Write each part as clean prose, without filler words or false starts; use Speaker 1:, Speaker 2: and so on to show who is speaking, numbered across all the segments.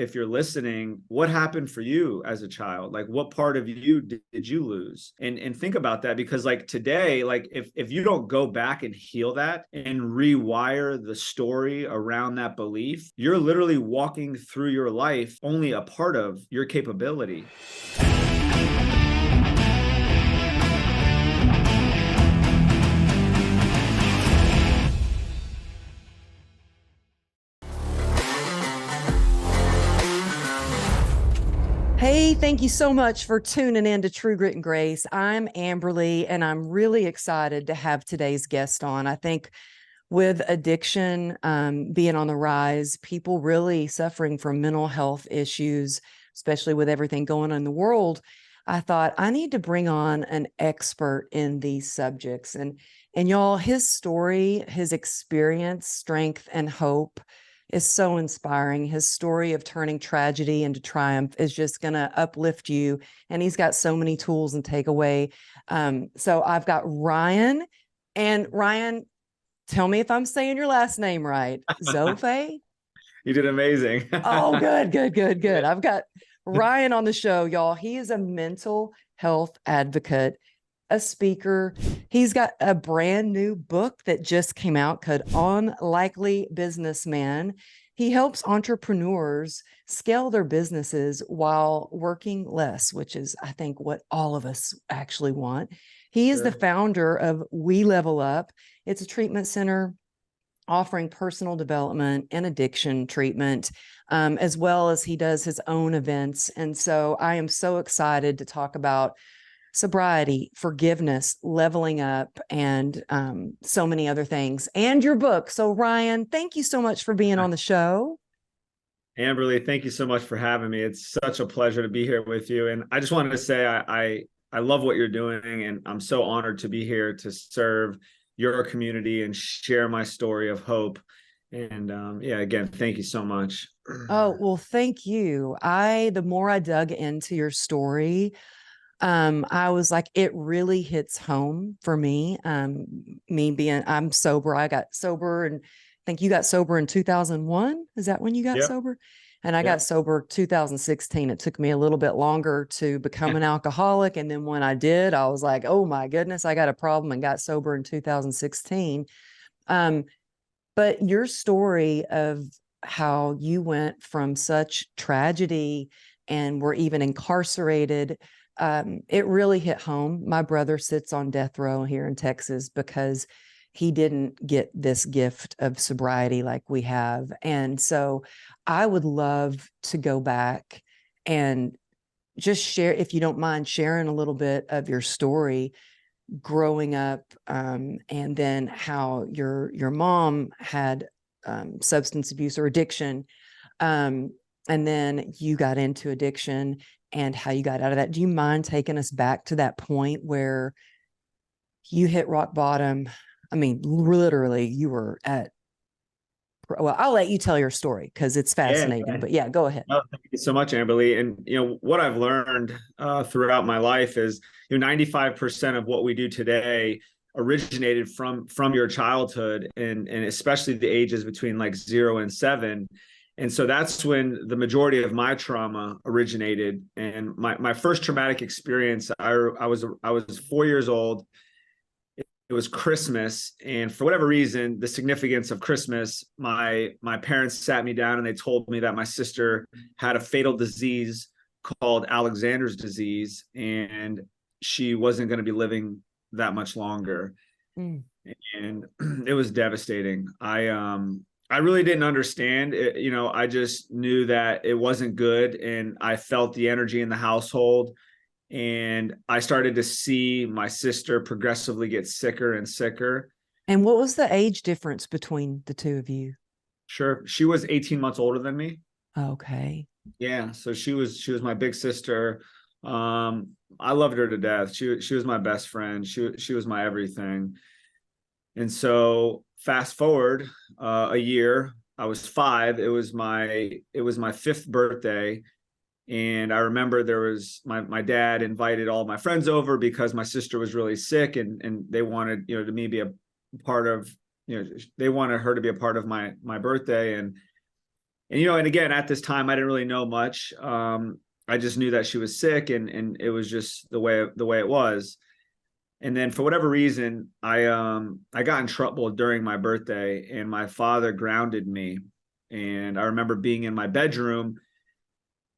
Speaker 1: if you're listening, what happened for you as a child? Like, what part of you did you lose? And think about that, because like today, like if you don't go back and heal that and rewire the story around that belief, you're literally walking through your life only a part of your capability.
Speaker 2: Hey, thank you so much for tuning in to True Grit and Grace. I'm Amberly, and I'm really excited to have today's guest on. I think with addiction being on the rise, people really suffering from mental health issues, especially with everything going on in the world, I thought I need to bring on an expert in these subjects. And y'all, his story, his experience, strength, and hope is so inspiring. His story of turning tragedy into triumph is just going to uplift you. And he's got so many tools and takeaway. So I've got Ryan. And Ryan, tell me if I'm saying your last name right. Zofay?
Speaker 1: You did amazing.
Speaker 2: Oh, good. I've got Ryan on the show, y'all. He is a mental health advocate, a speaker. He's got a brand new book that just came out called Unlikely Businessman. He helps entrepreneurs scale their businesses while working less, which is, I think, what all of us actually want. He is the founder of We Level Up. It's a treatment center offering personal development and addiction treatment, as well as he does his own events. And so I am so excited to talk about sobriety, forgiveness, leveling up, and so many other things, and your book. So Ryan, thank you so much for being on the show.
Speaker 1: Amberly, thank you so much for having me. It's such a pleasure to be here with you. And I just wanted to say I love what you're doing, and I'm so honored to be here to serve your community and share my story of hope. And again, thank you so much.
Speaker 2: Oh, well, thank you. The more I dug into your story, I was like, it really hits home for me. I'm sober. I got sober, and I think you got sober in 2001. Is that when you got sober? And I got sober 2016. It took me a little bit longer to become an alcoholic. And then when I did, I was like, oh my goodness, I got a problem, and got sober in 2016. But your story of how you went from such tragedy and were even incarcerated, it really hit home. My brother sits on death row here in Texas because he didn't get this gift of sobriety like we have. And so I would love to go back and just share, if you don't mind sharing a little bit of your story growing up, and then how your mom had substance abuse or addiction, and then you got into addiction and how you got out of that. Do you mind taking us back to that point where you hit rock bottom? I mean, literally, you were well, I'll let you tell your story because it's fascinating, but yeah, go ahead.
Speaker 1: Oh, thank you so much, Amberly. And, what I've learned throughout my life is, 95% of what we do today originated from your childhood, and especially the ages between like 0 and 7. And so that's when the majority of my trauma originated. And my first traumatic experience, I was 4 years old. It was Christmas, and for whatever reason, the significance of Christmas, my parents sat me down and they told me that my sister had a fatal disease called Alexander's disease, and she wasn't going to be living that much longer. And it was devastating. I really didn't understand it. I just knew that it wasn't good, and I felt the energy in the household. And I started to see my sister progressively get sicker and sicker.
Speaker 2: And what was the age difference between the two of you?
Speaker 1: Sure. She was 18 months older than me.
Speaker 2: Okay.
Speaker 1: Yeah. So she was my big sister. I loved her to death. She was my best friend. She was my everything. And so fast forward a year, I was 5. It was my 5th birthday. And I remember there was my dad invited all my friends over because my sister was really sick, and they wanted, to me be a part of, they wanted her to be a part of my birthday. and again, at this time, I didn't really know much. I just knew that she was sick, and it was just the way it was. And then for whatever reason, I got in trouble during my birthday, and my father grounded me. And I remember being in my bedroom,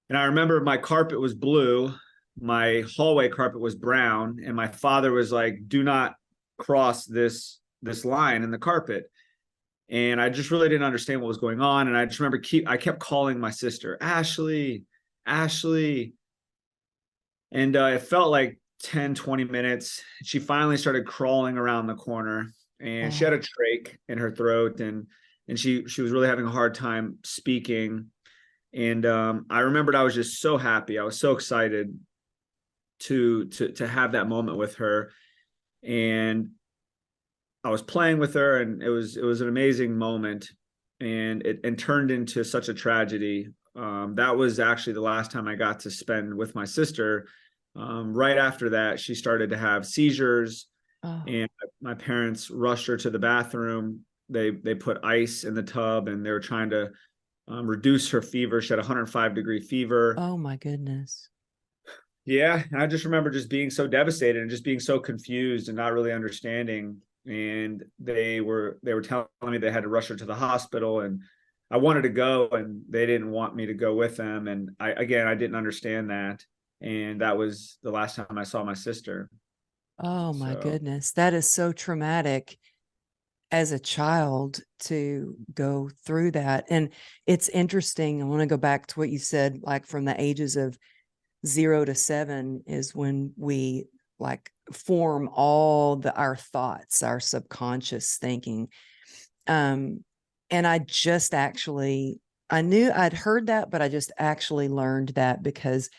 Speaker 1: and I remember my carpet was blue, my hallway carpet was brown, and my father was like, "Do not cross this line in the carpet." And I just really didn't understand what was going on. And I just remember I kept calling my sister, Ashley, Ashley. And it felt like 10, 20 minutes. She finally started crawling around the corner, and she
Speaker 2: Oh,
Speaker 1: had a trach in her throat, and she was really having a hard time speaking. And I remembered I was just so happy. I was so excited to have that moment with her. And I was playing with her, and it was an amazing moment, and it turned into such a tragedy. That was actually the last time I got to spend with my sister. Right after that, she started to have seizures,
Speaker 2: oh,
Speaker 1: and my parents rushed her to the bathroom. They put ice in the tub, and they were trying to reduce her fever. She had 105-degree fever.
Speaker 2: oh my goodness.
Speaker 1: Yeah, I just remember just being so devastated and just being so confused and not really understanding. And they were telling me they had to rush her to the hospital, and I wanted to go, and they didn't want me to go with them. And I didn't understand that. And that was the last time I saw my sister.
Speaker 2: Oh my
Speaker 1: So
Speaker 2: goodness. That is so traumatic as a child to go through that. And it's interesting. I want to go back to what you said, like from the ages of 0 to 7 is when we like form all our thoughts, our subconscious thinking. Um, and I knew I'd heard that, but I just actually learned that because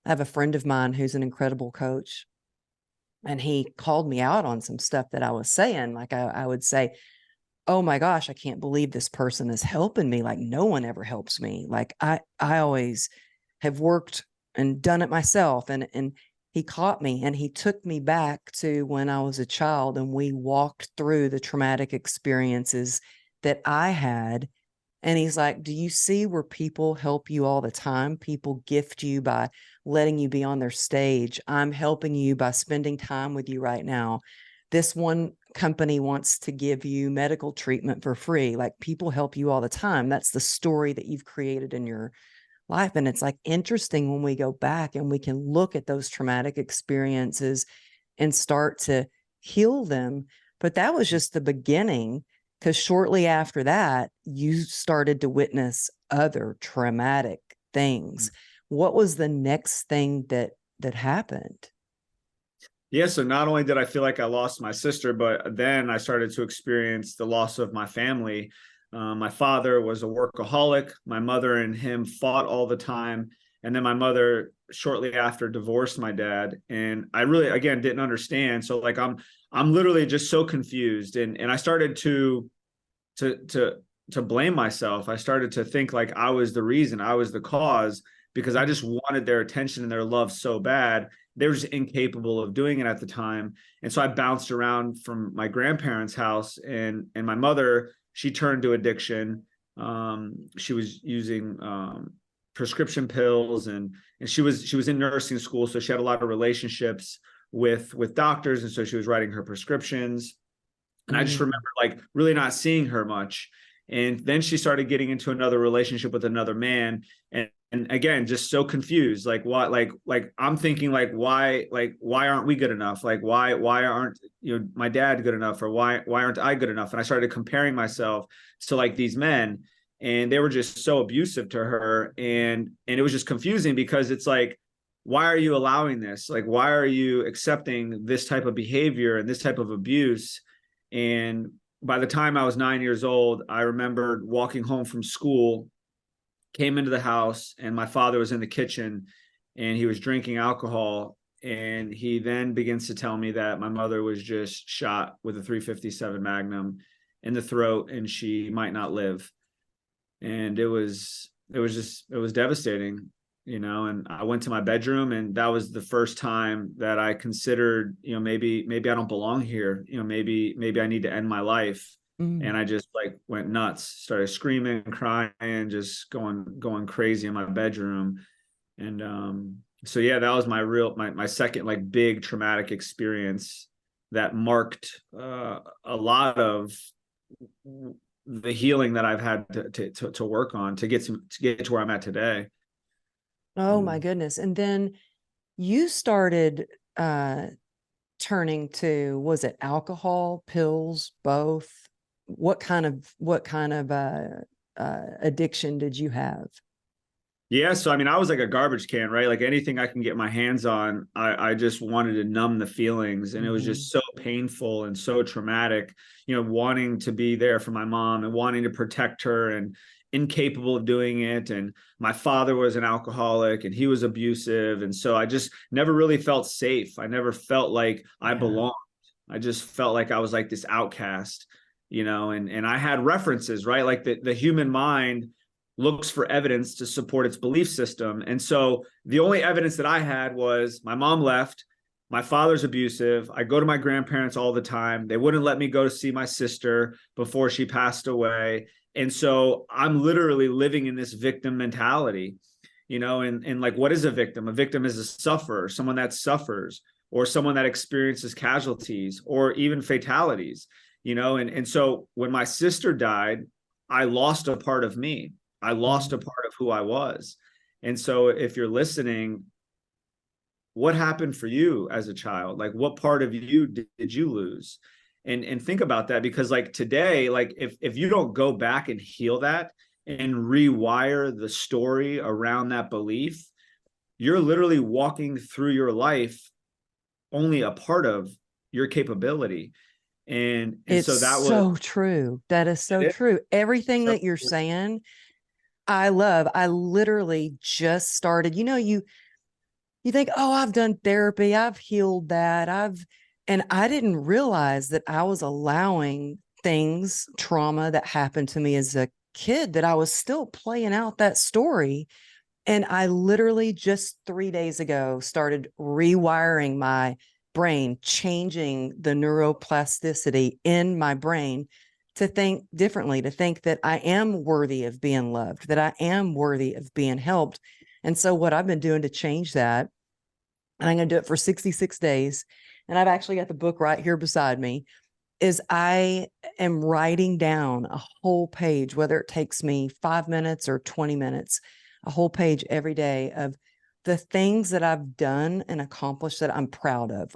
Speaker 2: I have a friend of mine who's an incredible coach, and he called me out on some stuff that I was saying. Like I would say, oh my gosh, I can't believe this person is helping me. Like no one ever helps me. Like I always have worked and done it myself. And he caught me, and he took me back to when I was a child, and we walked through the traumatic experiences that I had. And he's like, do you see where people help you all the time? People gift you by letting you be on their stage. I'm helping you by spending time with you right now. This one company wants to give you medical treatment for free. Like people help you all the time. That's the story that you've created in your life. And it's like interesting when we go back and we can look at those traumatic experiences and start to heal them. But that was just the beginning, because shortly after that, you started to witness other traumatic things. What was the next thing that happened?
Speaker 1: yeah, so not only did I feel like I lost my sister, but then I started to experience the loss of my family. My father was a workaholic. My mother and him fought all the time. And then my mother, shortly after, divorced my dad. And I really, again, didn't understand. So like I'm literally just so confused. And I started to to to blame myself. I started to think like I was the reason, I was the cause, because I just wanted their attention and their love so bad. They were just incapable of doing it at the time. And so I bounced around from my grandparents' house, and my mother, she turned to addiction. She was using prescription pills, and she was in nursing school, so she had a lot of relationships with doctors, and so she was writing her prescriptions. And I just
Speaker 2: Mm.
Speaker 1: remember like really not seeing her much. And then she started getting into another relationship with another man. And again, just so confused. Like what, like I'm thinking why aren't we good enough? Like why aren't, my dad good enough? Or why aren't I good enough? And I started comparing myself to like these men, and they were just so abusive to her. And it was just confusing, because it's like, why are you allowing this? Like, why are you accepting this type of behavior and this type of abuse? And by the time I was 9 years old, I remembered walking home from school, came into the house, and my father was in the kitchen, and he was drinking alcohol. And he then begins to tell me that my mother was just shot with a 357 Magnum in the throat, and she might not live. And it was devastating. And I went to my bedroom, and that was the first time that I considered, maybe I don't belong here. Maybe I need to end my life.
Speaker 2: Mm.
Speaker 1: And I just like went nuts, started screaming, crying, just going crazy in my bedroom. And so yeah, that was my second like big traumatic experience that marked a lot of the healing that I've had to work on to get to where I'm at today.
Speaker 2: Oh my goodness. And then you started turning to, was it alcohol, pills, both? What kind of addiction did you have?
Speaker 1: Yeah, so I mean, I was like a garbage can, right? Like anything I can get my hands on, I just wanted to numb the feelings, and it was
Speaker 2: Mm-hmm.
Speaker 1: just so painful and so traumatic. Wanting to be there for my mom and wanting to protect her, and incapable of doing it. And my father was an alcoholic, and he was abusive, and so I just never really felt safe. I never felt like I
Speaker 2: Yeah.
Speaker 1: belonged. I just felt like I was like this outcast, and I had references, right? Like the human mind looks for evidence to support its belief system. And so the only evidence that I had was my mom left, my father's abusive. I go to my grandparents all the time. They wouldn't let me go to see my sister before she passed away. And so I'm literally living in this victim mentality, and like, what is a victim? A victim is a sufferer, someone that suffers, or someone that experiences casualties or even fatalities, and so when my sister died, I lost a part of me. I lost a
Speaker 2: Mm.
Speaker 1: part of who I was. And so if you're listening, what happened for you as a child? Like what part of you did you lose? And think about that, because like today, like if you don't go back and heal that and rewire the story around that belief, you're literally walking through your life only a part of your capability. And
Speaker 2: It's
Speaker 1: so that was
Speaker 2: so true. That is so
Speaker 1: it.
Speaker 2: true. Everything
Speaker 1: So
Speaker 2: that you're saying, I love. I literally just started, you think, oh, I've done therapy, I've healed that. And I didn't realize that I was allowing things, trauma that happened to me as a kid, that I was still playing out that story. And I literally just 3 days ago started rewiring my brain, changing the neuroplasticity in my brain to think differently, to think that I am worthy of being loved, that I am worthy of being helped. And so, what I've been doing to change that, and I'm going to do it for 66 days, and I've actually got the book right here beside me, is I am writing down a whole page, whether it takes me 5 minutes or 20 minutes, a whole page every day of the things that I've done and accomplished that I'm proud of,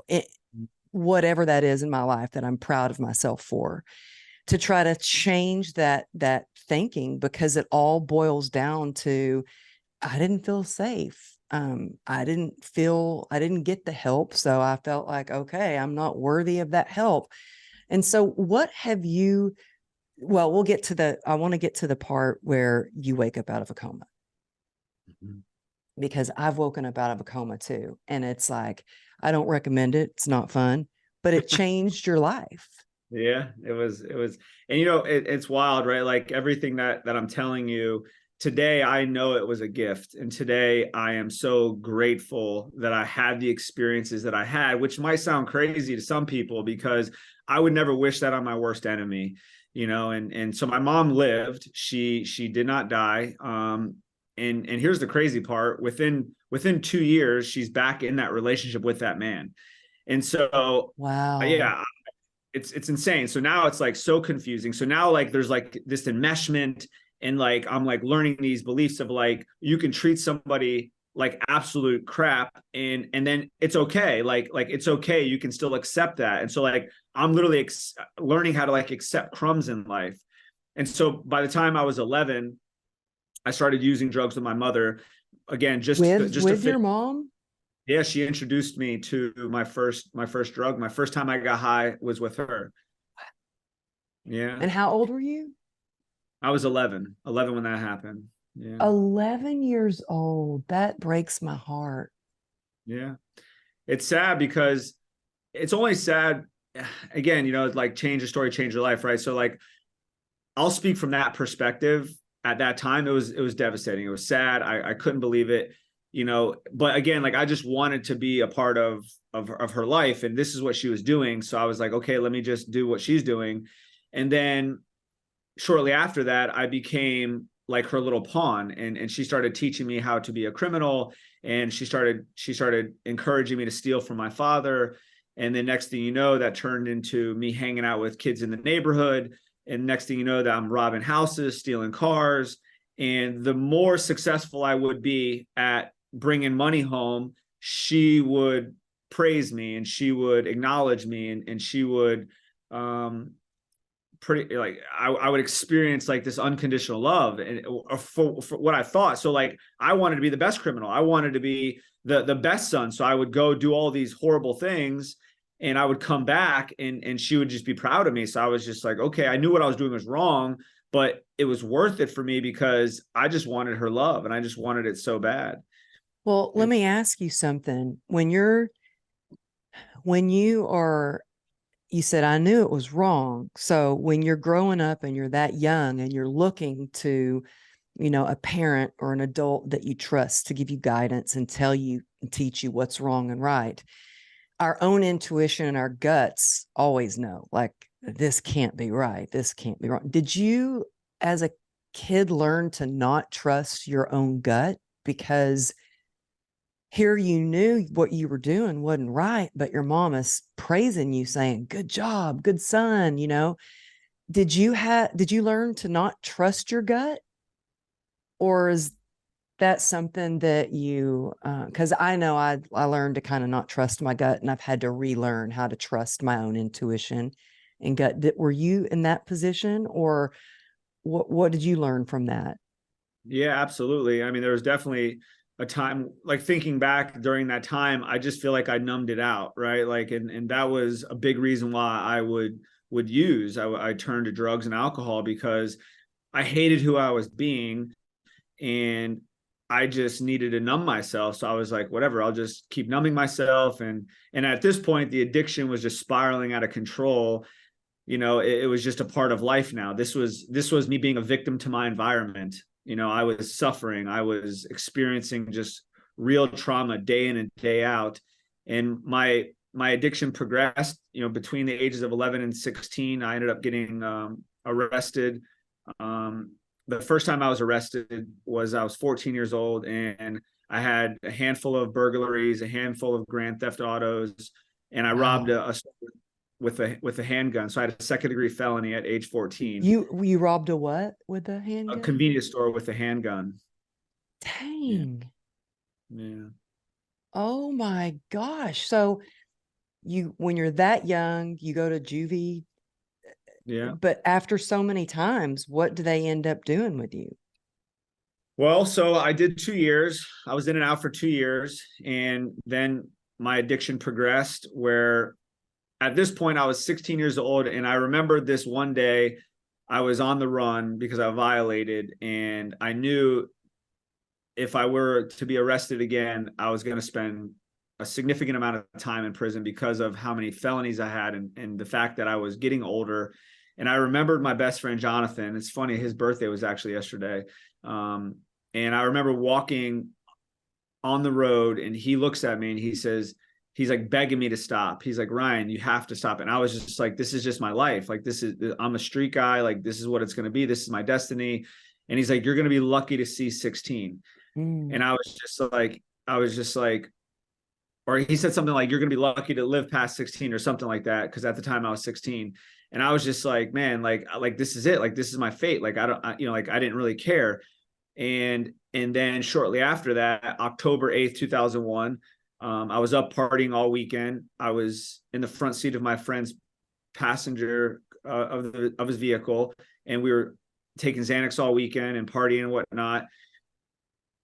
Speaker 2: whatever that is in my life that I'm proud of myself for, to try to change that thinking, because it all boils down to I didn't feel safe. I didn't get the help. So I felt like, okay, I'm not worthy of that help. And so what have you, well, I want to get to the part where you wake up out of a coma, because I've woken up out of a coma too. And it's like, I don't recommend it. It's not fun, but it changed your life.
Speaker 1: Yeah, it was, and it's wild, right? Like everything that I'm telling you today, I know it was a gift. And today I am so grateful that I had the experiences that I had, which might sound crazy to some people because I would never wish that on my worst enemy, and so my mom lived, she did not die. And here's the crazy part, within 2 years, she's back in that relationship with that man. And so
Speaker 2: Wow.
Speaker 1: yeah, it's insane. So now it's like so confusing. So now like there's like this enmeshment, and like I'm like learning these beliefs of like you can treat somebody like absolute crap, and then it's okay. Like it's okay. You can still accept that. And so like I'm literally learning how to like accept crumbs in life. And so by the time I was 11, I started using drugs with my mother again, just to
Speaker 2: With
Speaker 1: fit.
Speaker 2: your mom?
Speaker 1: Yeah, she introduced me to my first drug. My first time I got high was with her. Yeah.
Speaker 2: And how old were you?
Speaker 1: I was 11 when that happened. Yeah.
Speaker 2: 11 years old. That breaks my heart.
Speaker 1: Yeah. It's sad because it's only sad again, like change your story, change your life, right? So like I'll speak from that perspective. At that time, it was devastating. It was sad. I couldn't believe it, but again, like I just wanted to be a part of her life, and this is what she was doing. So I was like, okay, let me just do what she's doing. And then shortly after that, I became like her little pawn, and she started teaching me how to be a criminal, and she started encouraging me to steal from my father. And then next thing you know, that turned into me hanging out with kids in the neighborhood. And next thing you know, that I'm robbing houses, stealing cars. And the more successful I would be at bringing money home, she would praise me, and she would acknowledge me, and she would pretty like I would experience like this unconditional love, and for what I thought. So like I wanted to be the best criminal. I wanted to be the best son. So I would go do all these horrible things, and I would come back, and she would just be proud of me. So I was just like, okay, I knew what I was doing was wrong, but it was worth it for me because I just wanted her love, and I just wanted it so bad.
Speaker 2: Well, let
Speaker 1: And
Speaker 2: me ask you something. When you are, you said, I knew it was wrong. So when you're growing up and you're that young and you're looking to, a parent or an adult that you trust to give you guidance and tell you and teach you what's wrong and right, our own intuition and our guts always know, like, this can't be right. This can't be wrong. Did you, as a kid, learn to not trust your own gut? Because here you knew what you were doing wasn't right, but your mom is praising you, saying, good job, good son. Did you learn to not trust your gut? Or is that something that you, because I know I learned to kind of not trust my gut, and I've had to relearn how to trust my own intuition and gut. Were you in that position, or what did you learn from that?
Speaker 1: yeah, absolutely. I mean, there was definitely a time, like thinking back during that time, I just feel like I numbed it out, right? Like, and that was a big reason why I would use. I turned to drugs and alcohol because I hated who I was being, and I just needed to numb myself. So I was like, whatever, I'll just keep numbing myself. And at this point, the addiction was just spiraling out of control. It was just a part of life now. This was me being a victim to my environment. I was suffering. I was experiencing just real trauma day in and day out. And my addiction progressed, between the ages of 11 and 16. I ended up getting arrested. The first time I was arrested was I was 14 years old, and I had a handful of burglaries, a handful of grand theft autos, and I robbed
Speaker 2: Wow.
Speaker 1: a with a handgun. So I had a second degree felony at age 14.
Speaker 2: You robbed a what with a
Speaker 1: A
Speaker 2: handgun?
Speaker 1: convenience store with a handgun. Yeah.
Speaker 2: Dang.
Speaker 1: Yeah.
Speaker 2: Oh my gosh. So when you're that young, you go to juvie,
Speaker 1: Yeah.
Speaker 2: but after so many times, what do they end up doing with you?
Speaker 1: Well, so I did 2 years. I was in and out for 2 years. And then my addiction progressed where at this point I was 16 years old. And I remember this one day I was on the run because I violated, and I knew if I were to be arrested again, I was going to spend a significant amount of time in prison because of how many felonies I had, and the fact that I was getting older. And I remembered my best friend, Jonathan. It's funny, his birthday was actually yesterday. Um, and I remember walking on the road, and he looks at me and he says, he's like begging me to stop. He's like, Ryan, you have to stop. And I was just like, this is just my life. Like, I'm a street guy. Like, this is what it's going to be. This is my destiny. And he's like, you're going to be lucky to see 16.
Speaker 2: Mm.
Speaker 1: And I was just like, or he said something like, you're going to be lucky to live past 16 or something like that. Cause at the time I was 16, and I was just like, man, like, this is it. Like, this is my fate. Like, like I didn't really care. And then shortly after that, October 8th, 2001, I was up partying all weekend. I was in the front seat of my friend's passenger of his vehicle, and we were taking Xanax all weekend and partying and whatnot.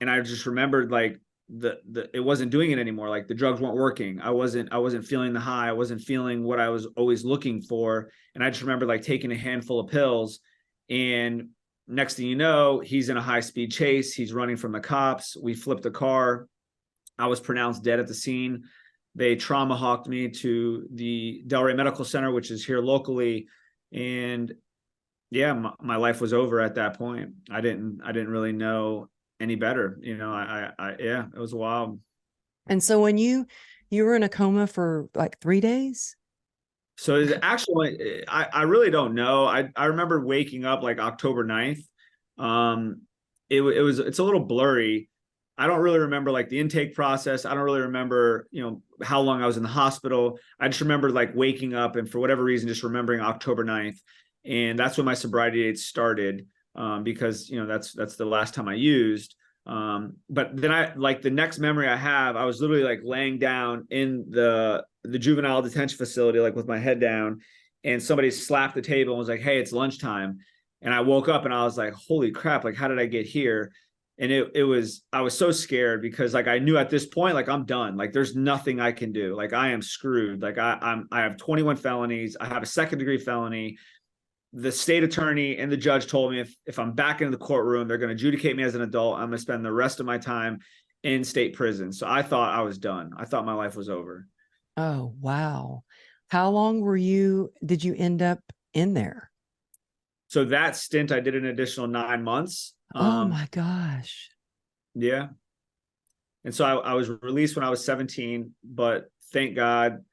Speaker 1: And I just remembered like the it wasn't doing it anymore. Like the drugs weren't working. I wasn't feeling the high. I wasn't feeling what I was always looking for. And I just remember like taking a handful of pills, and next thing you know, he's in a high-speed chase. He's running from the cops. We flipped a car. I was pronounced dead at the scene. They trauma hawked me to the Delray Medical Center, which is here locally. And yeah, my life was over at that point. I didn't really know any better. Yeah, it was wild.
Speaker 2: And so when you were in a coma for like 3 days?
Speaker 1: So it's actually, I really don't know. I remember waking up like October 9th. Um, it's a little blurry. I don't really remember like the intake process. I don't really remember, how long I was in the hospital. I just remember like waking up and for whatever reason, just remembering October 9th. And that's when my sobriety date started, because, that's the last time I used. But then like the next memory I have, I was literally like laying down in the juvenile detention facility, like with my head down, and somebody slapped the table and was like, "Hey, it's lunchtime." And I woke up and I was like, "Holy crap, like how did I get here?" And I was so scared because like I knew at this point, like I'm done. Like there's nothing I can do. Like I am screwed. Like I have 21 felonies. I have a second-degree felony. The state attorney and the judge told me if I'm back into the courtroom, they're going to adjudicate me as an adult. I'm going to spend the rest of my time in state prison. So I thought I was done. I thought my life was over.
Speaker 2: Oh, wow. How long did you end up in there?
Speaker 1: So that stint, I did an additional 9 months.
Speaker 2: Oh my gosh.
Speaker 1: Yeah. And so I was released when I was 17, but thank God.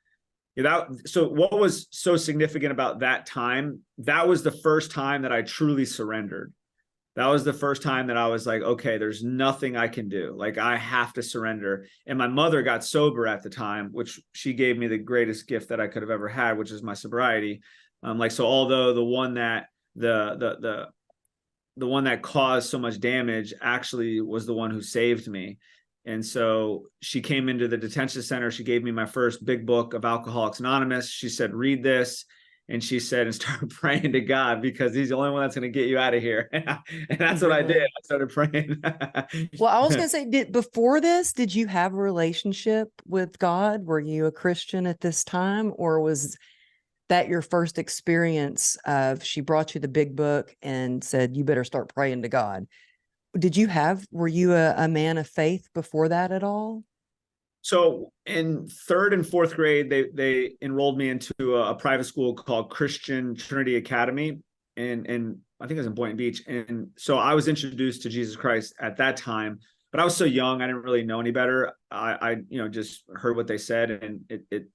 Speaker 1: So what was so significant about that time? That was the first time that I truly surrendered. That was the first time that I was like, okay, there's nothing I can do. Like I have to surrender. And my mother got sober at the time, which she gave me the greatest gift that I could have ever had, which is my sobriety. So although the one that caused so much damage actually was the one who saved me. And so she came into the detention center. She gave me my first big book of Alcoholics Anonymous. She said, read this. And she said, and start praying to God because he's the only one that's going to get you out of here. And that's what I did.
Speaker 2: Really?
Speaker 1: I started praying.
Speaker 2: Well, I was going to say, before this, did you have a relationship with God? Were you a Christian at this time, or was that your first experience of she brought you the big book and said, you better start praying to God? Were you a man of faith before that at all?
Speaker 1: So in third and fourth grade, they enrolled me into a private school called Christian Trinity Academy, and I think it was in Boynton Beach. And so I was introduced to Jesus Christ at that time, but I was so young, I didn't really know any better. I just heard what they said, and it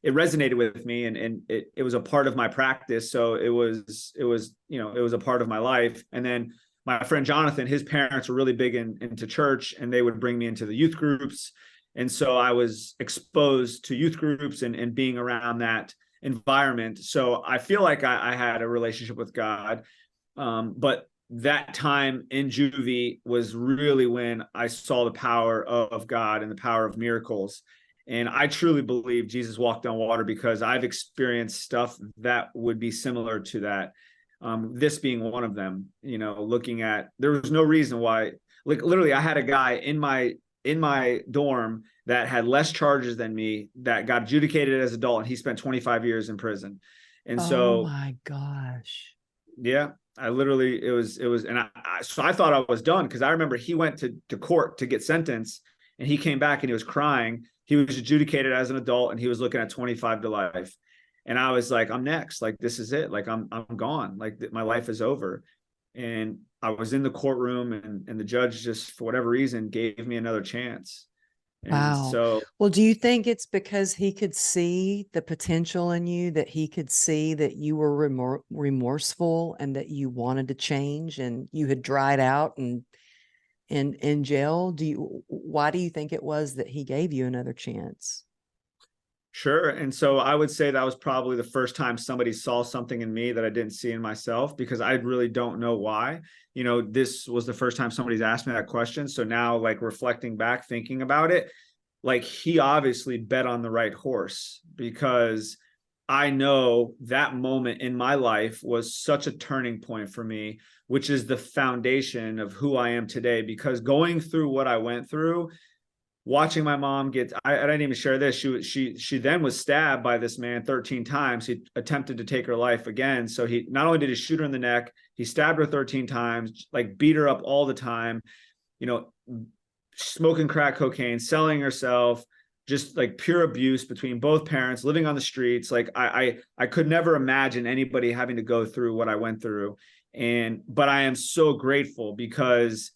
Speaker 1: resonated with me, and it was a part of my practice. So it was a part of my life. And then my friend Jonathan, his parents were really big into church, and they would bring me into the youth groups. And so I was exposed to youth groups and being around that environment. So I feel like I had a relationship with God. But that time in juvie was really when I saw the power of God and the power of miracles. And I truly believe Jesus walked on water because I've experienced stuff that would be similar to that. This being one of them, there was no reason why, like literally I had a guy in my dorm that had less charges than me that got adjudicated as adult, and he spent 25 years in prison. And
Speaker 2: Oh
Speaker 1: so,
Speaker 2: my gosh.
Speaker 1: yeah, I literally, and so I thought I was done because I remember he went to court to get sentenced, and he came back and he was crying. He was adjudicated as an adult, and he was looking at 25 to life. And I was like, I'm next. Like, this is it. Like, I'm gone. Like, my life is over. And I was in the courtroom, and the judge just, for whatever reason, gave me another chance. And
Speaker 2: Wow.
Speaker 1: so,
Speaker 2: Well, do you think it's because he could see the potential in you, that he could see that you were remorseful and that you wanted to change and you had dried out and in jail? Why do you think it was that he gave you another chance?
Speaker 1: sure. And so I would say that was probably the first time somebody saw something in me that I didn't see in myself, because I really don't know why. This was the first time somebody's asked me that question. So now, like reflecting back, thinking about it, like he obviously bet on the right horse, because I know that moment in my life was such a turning point for me, which is the foundation of who I am today. Because going through what I went through, watching my mom I didn't even share this. She then was stabbed by this man 13 times. He attempted to take her life again. So he not only did he shoot her in the neck, he stabbed her 13 times, like beat her up all the time, you know, smoking crack cocaine, selling herself, just like pure abuse between both parents, living on the streets. Like I could never imagine anybody having to go through what I went through. But I am so grateful because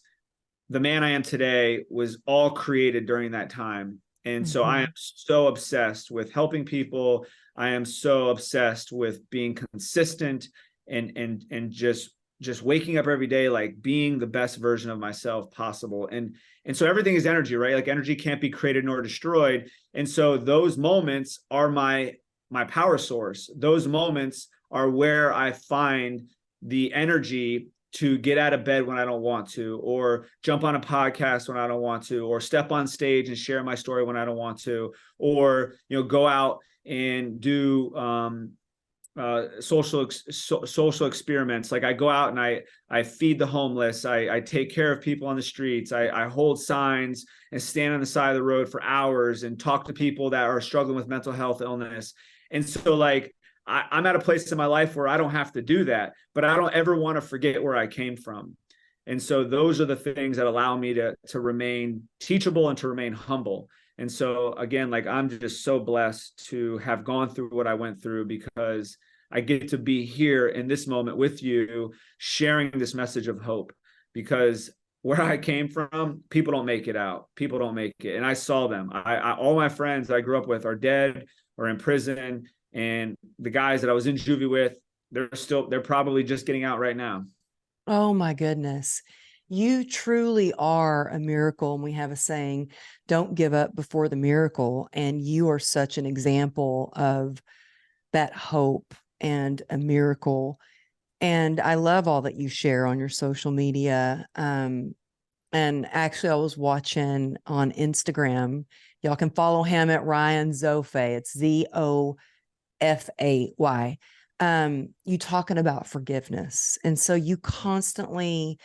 Speaker 1: the man I am today was all created during that time. And so I am
Speaker 2: Mhm.
Speaker 1: so obsessed with helping people. I am so obsessed with being consistent and just waking up every day, like being the best version of myself possible. And so everything is energy, right? Like energy can't be created nor destroyed. And so those moments are my power source. Those moments are where I find the energy to get out of bed when I don't want to, or jump on a podcast when I don't want to, or step on stage and share my story when I don't want to, or go out and do social experiments. Like I go out and I feed the homeless. I take care of people on the streets. I hold signs and stand on the side of the road for hours and talk to people that are struggling with mental health illness. And so like I'm at a place in my life where I don't have to do that, but I don't ever want to forget where I came from. And so those are the things that allow me to remain teachable and to remain humble. And so again, like I'm just so blessed to have gone through what I went through, because I get to be here in this moment with you, sharing this message of hope. Because where I came from, people don't make it out. People don't make it. And I saw them. All my friends that I grew up with are dead or in prison. And the guys that I was in juvie with, they're probably just getting out right now.
Speaker 2: Oh my goodness. You truly are a miracle. And we have a saying, don't give up before the miracle. And you are such an example of that hope and a miracle. And I love all that you share on your social media. And actually, I was watching on Instagram. Y'all can follow him at Ryan Zofay. It's Zofay. You talking about forgiveness. And so you constantly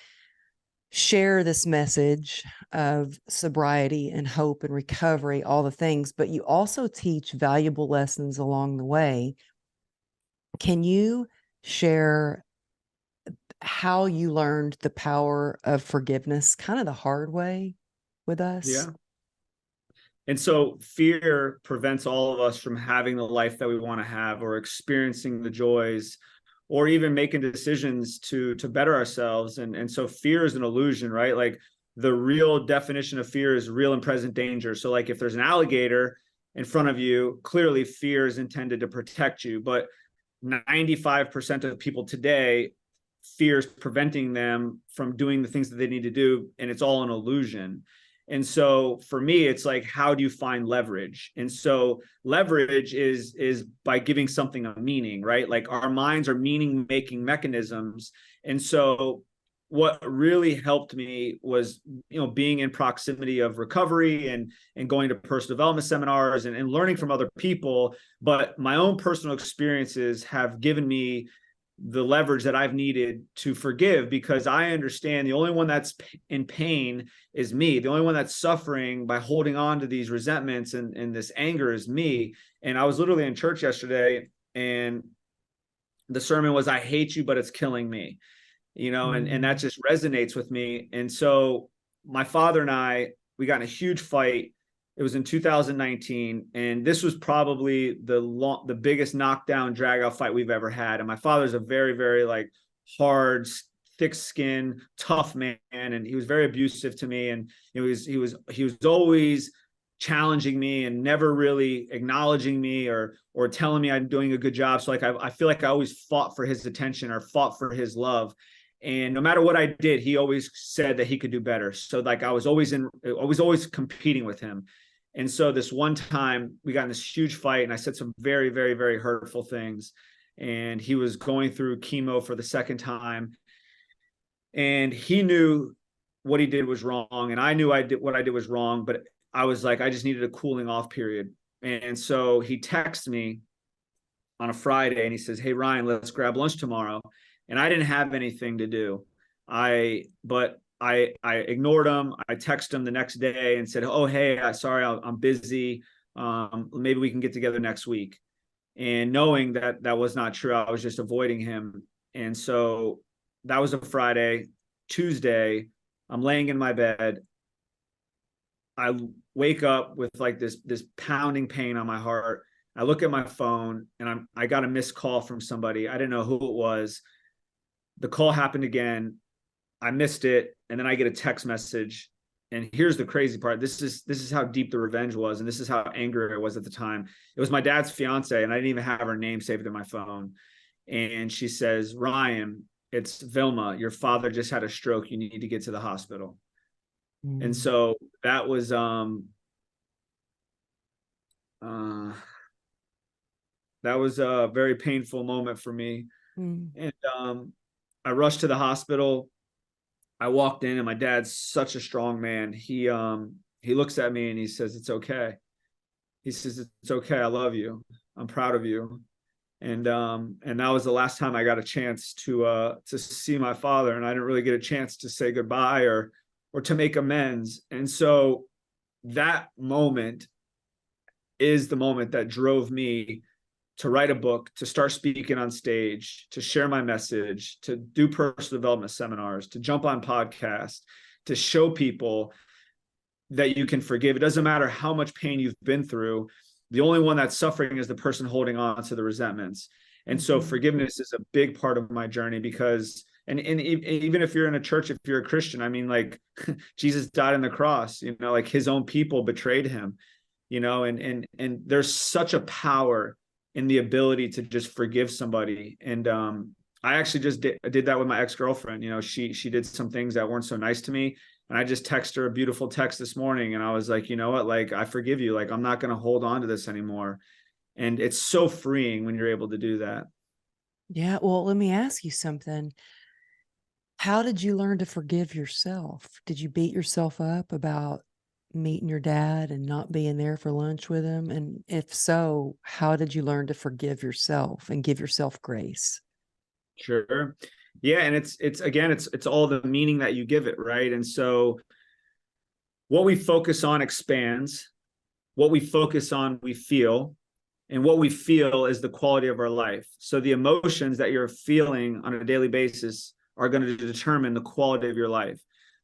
Speaker 2: share this message of sobriety and hope and recovery, all the things, but you also teach valuable lessons along the way. Can you share how you learned the power of forgiveness kind of the hard way with us?
Speaker 1: Yeah. And so fear prevents all of us from having the life that we want to have, or experiencing the joys, or even making decisions to better ourselves. And so fear is an illusion, right? Like the real definition of fear is real and present danger. So like if there's an alligator in front of you, clearly fear is intended to protect you. But 95% of people today, fear is preventing them from doing the things that they need to do, and it's all an illusion. And so for me, it's like, how do you find leverage? And so leverage is by giving something a meaning, right? Like our minds are meaning making mechanisms. And so what really helped me was, being in proximity of recovery and going to personal development seminars and learning from other people. But my own personal experiences have given me the leverage that I've needed to forgive, because I understand the only one that's in pain is me. The only one that's suffering by holding on to these resentments and this anger is me. And I was literally in church yesterday, and the sermon was, I hate you, but it's killing me, and that just resonates with me. And so my father and I, we got in a huge fight. It was in 2019, and this was probably the biggest knockdown, drag out fight we've ever had. And my father's a very, very like hard, thick-skinned, tough man, and he was very abusive to me. And he was always challenging me and never really acknowledging me or telling me I'm doing a good job. So like I feel like I always fought for his attention or fought for his love. And no matter what I did, he always said that he could do better. So like I was always competing with him. And so this one time we got in this huge fight, and I said some very, very, very hurtful things. And he was going through chemo for the second time. And he knew what he did was wrong. And I knew what I did was wrong. But I was like, I just needed a cooling off period. And so he texted me on a Friday, and he says, "Hey, Ryan, let's grab lunch tomorrow." And I didn't have anything to do. But I ignored him. I texted him the next day and said, "Oh, hey, sorry, I'm busy. Maybe we can get together next week." And knowing that that was not true, I was just avoiding him. And so that was a Friday. Tuesday, I'm laying in my bed. I wake up with like this pounding pain on my heart. I look at my phone, and I got a missed call from somebody. I didn't know who it was. The call happened again. I missed it. And then I get a text message. and here's the crazy part. This is how deep the revenge was, and this is how angry I was at the time. It was my dad's fiance, and I didn't even have her name saved in my phone. And she says, Ryan, it's Vilma. Your father just had a stroke. You need to get to the hospital. And
Speaker 2: Mm.
Speaker 1: so that was uh that was a very painful moment for me.
Speaker 2: Mm.
Speaker 1: And I rushed to the hospital. I walked in, and my dad's such a strong man. He looks at me and he says, "It's okay." He says, "It's okay. I love you. I'm proud of you." And that was the last time I got a chance to see my father, and I didn't really get a chance to say goodbye or to make amends. And so that moment is the moment that drove me to write a book, to start speaking on stage, to share my message, to do personal development seminars, to jump on podcasts, to show people that you can forgive. It doesn't matter how much pain you've been through. The only one that's suffering is the person holding on to the resentments. And so
Speaker 2: Mm-hmm.
Speaker 1: forgiveness is a big part of my journey, because and even if you're in a church, if you're a Christian, I mean, like, Jesus died on the cross, like his own people betrayed him, and there's such a power in the ability to just forgive somebody. And I actually just did that with my ex-girlfriend. She did some things that weren't so nice to me, and I just texted her a beautiful text this morning, and I was like, you know what, like, I forgive you. Like, I'm not going to hold on to this anymore. And it's so freeing when you're able to do that.
Speaker 2: Yeah. Well, let me ask you something. How did you learn to forgive yourself? Did you beat yourself up about meeting your dad and not being there for lunch with him? And if so, how did you learn to forgive yourself and give yourself grace?
Speaker 1: Sure. Yeah. And it's again, it's all the meaning that you give it. Right. And so what we focus on expands, what we focus on, we feel, and what we feel is the quality of our life. So the emotions that you're feeling on a daily basis are going to determine the quality of your life.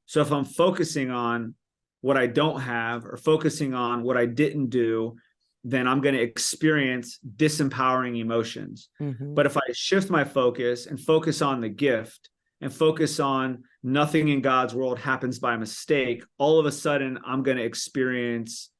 Speaker 1: So if I'm focusing on what I don't have or focusing on what I didn't do, then I'm going to experience disempowering emotions.
Speaker 2: Mm-hmm.
Speaker 1: But if I shift my focus and focus on the gift and focus on nothing in God's world happens by mistake, all of a sudden I'm going to experience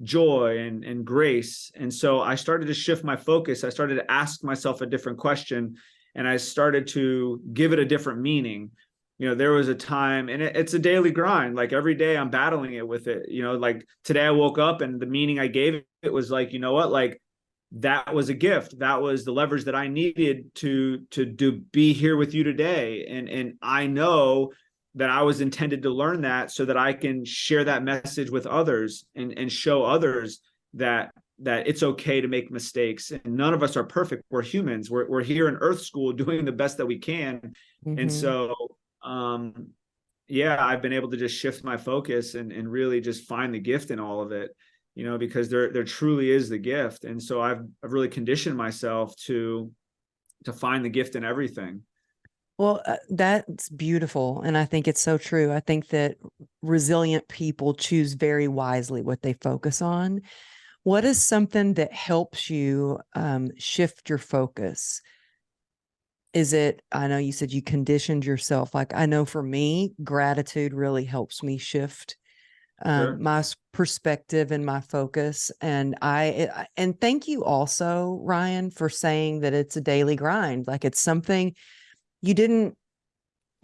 Speaker 1: joy and grace. And so I started to shift my focus. I started to ask myself a different question, and I started to give it a different meaning. There was a time, and it's a daily grind. Like every day I'm battling it with it. Like today I woke up and the meaning I gave it was like, you know what, like that was a gift. That was the leverage that I needed to be here with you today. And I know that I was intended to learn that so that I can share that message with others and show others that it's okay to make mistakes. And none of us are perfect. We're humans. We're here in Earth School doing the best that we can. And
Speaker 2: Mm-hmm.
Speaker 1: so yeah, I've been able to just shift my focus and really just find the gift in all of it, because there truly is the gift. And so I've really conditioned myself to find the gift in everything.
Speaker 2: Well, that's beautiful. And I think it's so true. I think that resilient people choose very wisely what they focus on. What is something that helps you shift your focus? Is it, I know you said you conditioned yourself. Like, I know for me, gratitude really helps me shift
Speaker 1: Sure.
Speaker 2: my perspective and my focus. And and thank you also, Ryan, for saying that it's a daily grind. Like, it's something you didn't,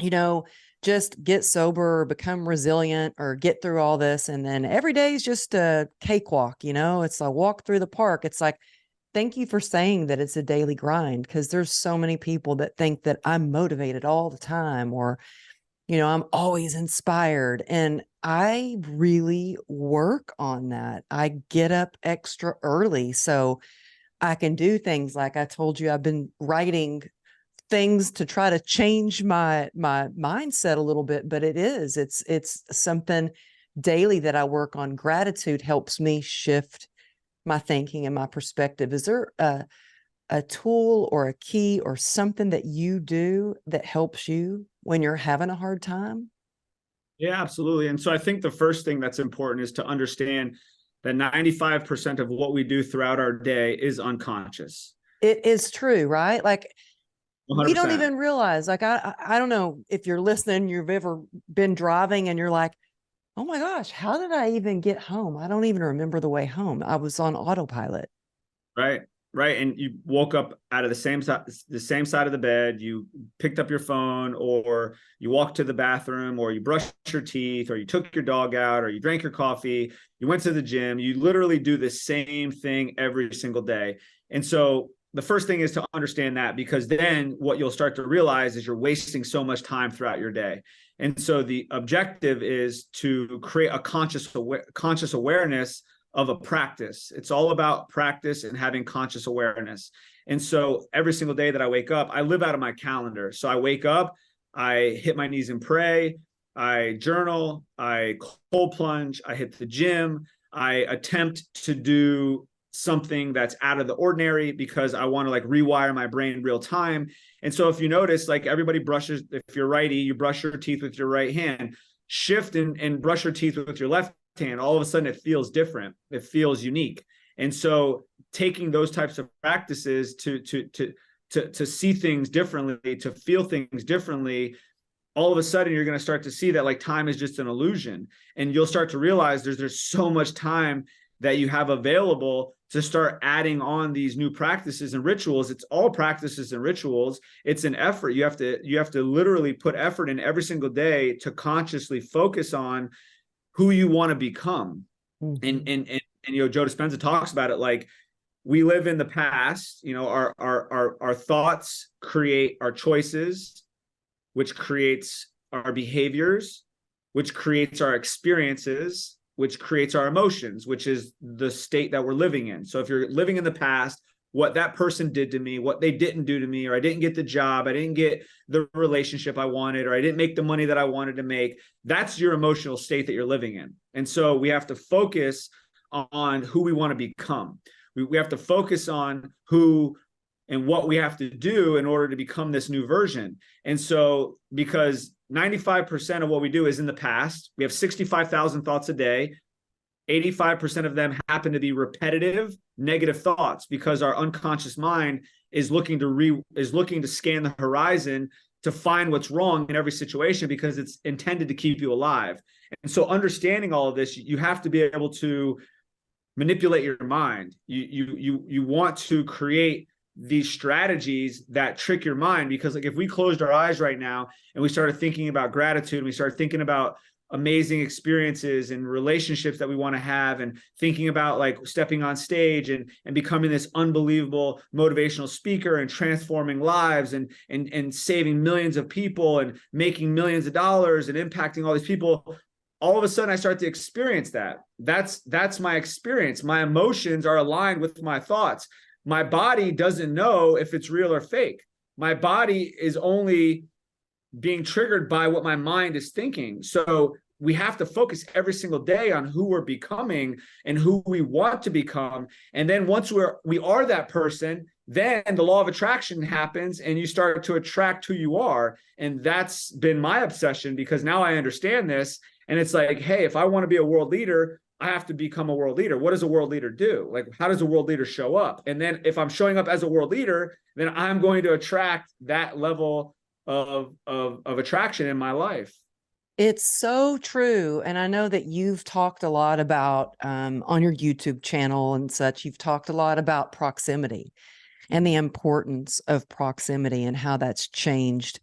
Speaker 2: you know, just get sober or become resilient or get through all this. And then every day is just a cakewalk, it's a walk through the park. It's like, thank you for saying that it's a daily grind, because there's so many people that think that I'm motivated all the time, or, I'm always inspired. And I really work on that. I get up extra early so I can do things like I told you. I've been writing things to try to change my mindset a little bit, but it's something daily that I work on. Gratitude helps me shift my thinking and my perspective. Is there a tool or a key or something that you do that helps you when you're having a hard time?
Speaker 1: Yeah, absolutely. And so I think the first thing that's important is to understand that 95% of what we do throughout our day is unconscious.
Speaker 2: It is true, right? Like, we don't
Speaker 1: 100%.
Speaker 2: even realize, like, I don't know if you're listening, you've ever been driving and you're like, Oh my gosh, how did I even get home? I don't even remember the way home. I was on autopilot.
Speaker 1: Right. Right. And you woke up out of the same side of the bed, you picked up your phone, or you walked to the bathroom, or you brushed your teeth, or you took your dog out, or you drank your coffee, you went to the gym. You literally do the same thing every single day. And so the first thing is to understand that, because then what you'll start to realize is you're wasting so much time throughout your day. And so the objective is to create a conscious awareness of a practice. It's all about practice and having conscious awareness. And so every single day that I wake up, I live out of my calendar. So I wake up, I hit my knees and pray, I journal, I cold plunge, I hit the gym, I attempt to do something that's out of the ordinary because I want to like rewire my brain real time. And so if you notice, like everybody brushes, if you're righty, you brush your teeth with your right hand, shift and brush your teeth with your left hand. All of a sudden it feels different. It feels unique. And so taking those types of practices to see things differently, to feel things differently, all of a sudden you're going to start to see that like time is just an illusion. And you'll start to realize there's so much time that you have available to start adding on these new practices and rituals. It's all practices and rituals. It's an effort. You have to literally put effort in every single day to consciously focus on who you want to become.
Speaker 2: Mm-hmm.
Speaker 1: And you know, Joe Dispenza talks about it like we live in the past. You know, our thoughts create our choices, which creates our behaviors, which creates our experiences, which creates our emotions, which is the state that we're living in. So if you're living in the past, what that person did to me, what they didn't do to me, or I didn't get the job, I didn't get the relationship I wanted, or I didn't make the money that I wanted to make, that's your emotional state that you're living in. And so we have to focus on who we want to become. We have to focus on who and what we have to do in order to become this new version. And so because 95% of what we do is in the past, we have 65,000 thoughts a day. 85% of them happen to be repetitive negative thoughts because our unconscious mind is looking to scan the horizon to find what's wrong in every situation because it's intended to keep you alive. And so understanding all of this, you have to be able to manipulate your mind. You want to create these strategies that trick your mind, because like if we closed our eyes right now and we started thinking about gratitude, and we started thinking about amazing experiences and relationships that we want to have, and thinking about like stepping on stage and becoming this unbelievable motivational speaker and transforming lives and saving millions of people and making millions of dollars and impacting all these people, all of a sudden I start to experience that. That's my experience. My emotions are aligned with my thoughts. My body doesn't know if it's real or fake. My body is only being triggered by what my mind is thinking. So we have to focus every single day on who we're becoming and who we want to become. And then once we are that person, then the law of attraction happens and you start to attract who you are. And that's been my obsession, because now I understand this. And it's like, hey, if I want to be a world leader, I have to become a world leader. What does a world leader do? Like, how does a world leader show up? And then if I'm showing up as a world leader, then I'm going to attract that level of attraction in my life.
Speaker 2: It's so true. And I know that you've talked a lot about on your YouTube channel and such, you've talked a lot about proximity and the importance of proximity and how that's changed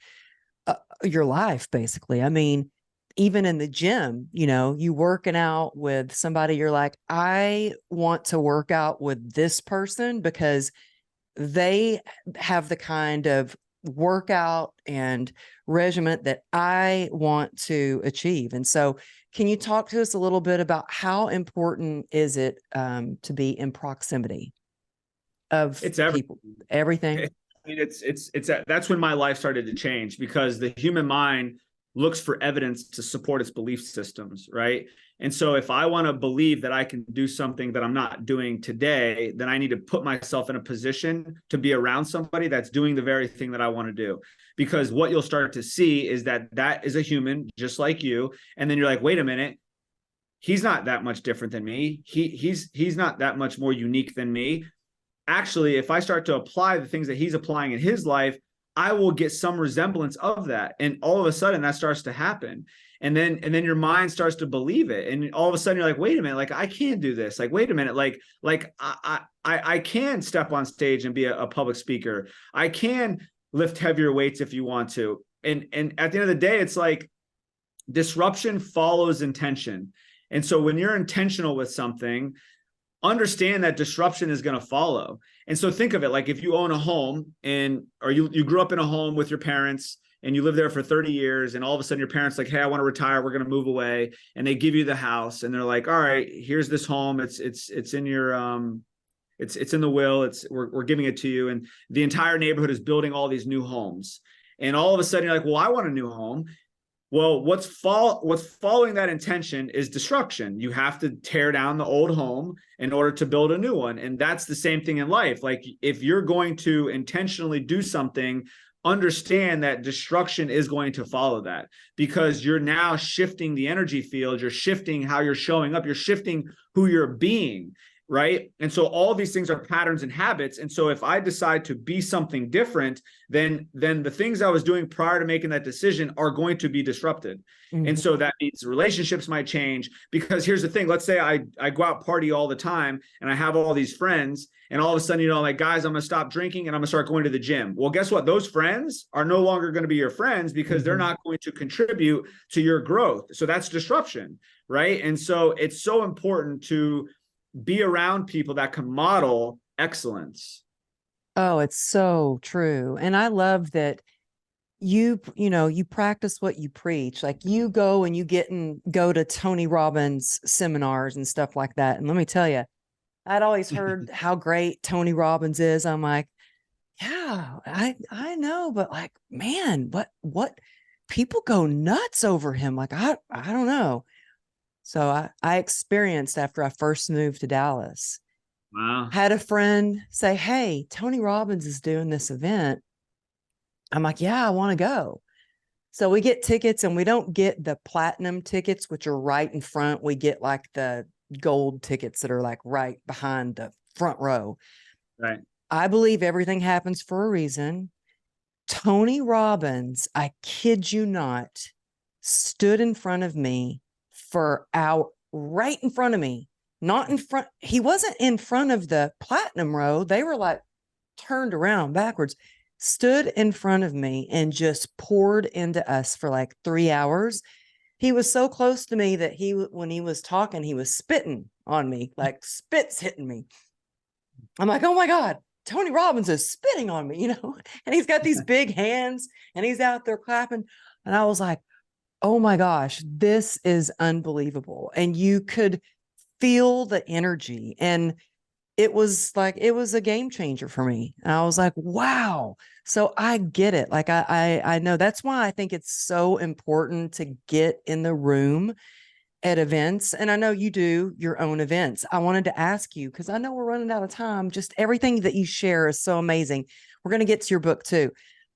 Speaker 2: your life, basically. I mean, even in the gym, you know, you working out with somebody, you're like, I want to work out with this person because they have the kind of workout and regimen that I want to achieve. And so can you talk to us a little bit about how important is it to be in proximity of people, everything?
Speaker 1: I mean, that's when my life started to change, because the human mind looks for evidence to support its belief systems, right? And so if I want to believe that I can do something that I'm not doing today, then I need to put myself in a position to be around somebody that's doing the very thing that I want to do. Because what you'll start to see is that is a human just like you. And then you're like, wait a minute, he's not that much different than me. He's not that much more unique than me. Actually, if I start to apply the things that he's applying in his life, I will get some resemblance of that. And all of a sudden that starts to happen. and then your mind starts to believe it, and all of a sudden you're like, wait a minute, like I can do this, like wait a minute, like I can step on stage and be a public speaker, I can lift heavier weights if you want to. And at the end of the day, it's like disruption follows intention. And so when you're intentional with something, understand that disruption is going to follow. And so think of it like if you own a home, or you grew up in a home with your parents and you live there for 30 years, and all of a sudden your parents like, hey, I want to retire, we're going to move away, and they give you the house, and they're like, all right, here's this home, it's in your it's in the will, we're giving it to you, and the entire neighborhood is building all these new homes, and all of a sudden you're like, well, I want a new home. Well, what's following that intention is destruction. You have to tear down the old home in order to build a new one. And that's the same thing in life. Like if you're going to intentionally do something, understand that destruction is going to follow that, because you're now shifting the energy field. You're shifting how you're showing up. You're shifting who you're being. Right. And so all these things are patterns and habits. And so if I decide to be something different, then the things I was doing prior to making that decision are going to be disrupted. Mm-hmm. And so that means relationships might change, because here's the thing. Let's say I go out party all the time and I have all these friends, and all of a sudden, you know, like, guys, I'm going to stop drinking and I'm going to start going to the gym. Well, guess what? Those friends are no longer going to be your friends, because they're not going to contribute to your growth. So that's disruption. Right. And so it's so important to be around people that can model excellence.
Speaker 2: Oh, it's so true. And I love that you practice what you preach. Like you go and you go to Tony Robbins seminars and stuff like that. And let me tell you, I'd always heard how great Tony Robbins is. I'm like, yeah, I know, but like, man, what people go nuts over him. Like, I don't know. So I experienced after I first moved to Dallas.
Speaker 1: Wow.
Speaker 2: Had a friend say, hey, Tony Robbins is doing this event. I'm like, yeah, I want to go. So we get tickets, and we don't get the platinum tickets, which are right in front. We get like the gold tickets that are like right behind the front row.
Speaker 1: Right.
Speaker 2: I believe everything happens for a reason. Tony Robbins, I kid you not, stood in front of me right in front of me, not in front. He wasn't in front of the platinum row. They were like turned around backwards, stood in front of me and just poured into us for like 3 hours. He was so close to me that when he was talking, he was spitting on me, like spits hitting me. I'm like, oh my God, Tony Robbins is spitting on me, and he's got these big hands and he's out there clapping. And I was like, oh my gosh, this is unbelievable. And you could feel the energy. And it was a game changer for me. And I was like, wow. So I get it. Like I know that's why I think it's so important to get in the room at events. And I know you do your own events. I wanted to ask you, because I know we're running out of time. Just everything that you share is so amazing. We're going to get to your book too.